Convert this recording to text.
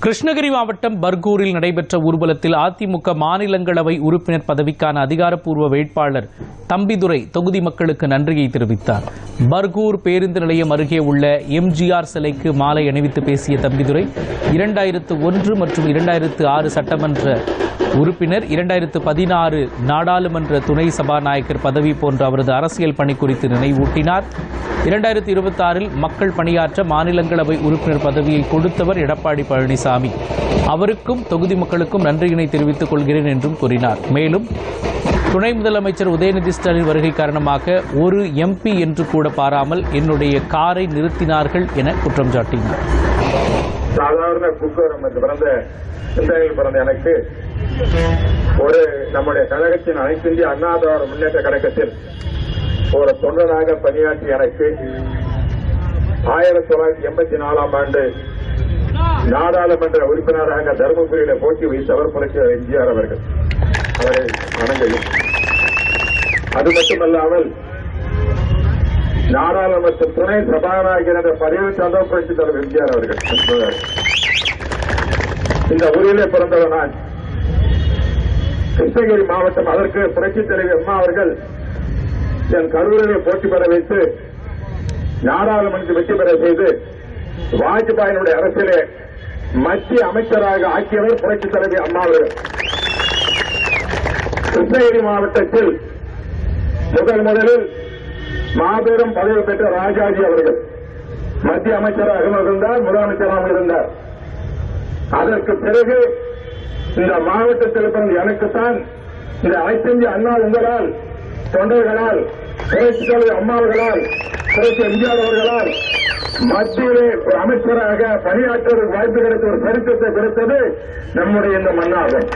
கிருஷ்ணகிரி மாவட்டம் பர்கூரில் நடைபெற்ற ஊர்வலத்தில் அதிமுக மாநிலங்களவை உறுப்பினர் பதவிக்கான அதிகாரப்பூர்வ வேட்பாளர் தம்பிதுரை தொகுதி மக்களுக்கு நன்றியை தெரிவித்தார். பர்கூர் பேருந்து நிலையம் அருகே உள்ள எம்ஜிஆர் சிலைக்கு மாலை அணிவித்து பேசிய தம்பிதுரை 2001 மற்றும் 2006 சட்டமன்ற உறுப்பினர், 2016 நாடாளுமன்ற துணை சபாநாயகர் பதவி போன்ற அவரது அரசியல் பணி குறித்து நினைவூட்டினார். 2026 மக்கள் பணியாற்ற மாநிலங்களவை உறுப்பினர் பதவியை கொடுத்தவர் எடப்பாடி பழனிசாமி. அவருக்கும் தொகுதி மக்களுக்கும் நன்றியினை தெரிவித்துக் கொள்கிறேன் என்றும் கூறினார். மேலும் துணை முதலமைச்சர் உதயநிதி ஸ்டாலின் வருகை காரணமாக ஒரு எம்பி என்று கூட பாராமல் என்னுடைய காரை நிறுத்தினார்கள் என குற்றம் சாட்டினார். சாதாரண பிறந்த எனக்கு ஒரு நம்முடைய கழகத்தின் அனைத்து இந்திய அண்ணா திராவிட முன்னேற்ற கழகத்தில் ஒரு தொண்டராக பணியாற்றிய எனக்கு 1984 ஆண்டு நாடாளுமன்ற உறுப்பினராக தருமபுரியில போட்டி வைத்தவர் புரட்சியாளர் எம்ஜிஆர் அவர்கள். அவரை வணங்குகிறேன். அது மட்டுமல்லாமல் நாடாளுமன்ற துணை சபாநாயகர் என்ற பதவி சார்ந்த புரட்சித் தலைவர் எம்ஜிஆர் அவர்கள். இந்த ஊரிலே பிறந்தவர் நான். கிருஷ்ணகிரி மாவட்டம், அதற்கு புரட்சித் தலைவர் அம்மா அவர்கள் என் கரூரிலே போட்டி பெற வைத்து நாடாளுமன்றத்தில் வெற்றி பெற செய்து வாஜ்பாயினுடைய அரசிலே மத்திய அமைச்சராக ஆக்கியவர் புரட்சித் தலைவர் அம்மா அவர்கள். கிருஷ்ணகிரி மாவட்டத்தில் முதலில் மாபெரும் பதவி பெற்ற ராஜாஜி அவர்கள் மத்திய அமைச்சராக இருந்தார், முதலமைச்சராக இருந்தார். அதற்கு பிறகு இந்த மாவட்டத்தில் பிறந்த எனக்குத்தான் இந்த அனைத்து இந்திய அண்ணா உங்களால், தொண்டர்களால், புரட்சித் தலைவர் அம்மாவர்களால், புரட்சி எம்ஜிஆர் அவர்களால் மத்தியிலே ஒரு அமைச்சராக பணியாற்றுவதற்கு வாய்ப்பு கிடைத்த ஒரு சரித்திரத்தை கொடுத்தது நம்முடைய இந்த மன்னாகும்.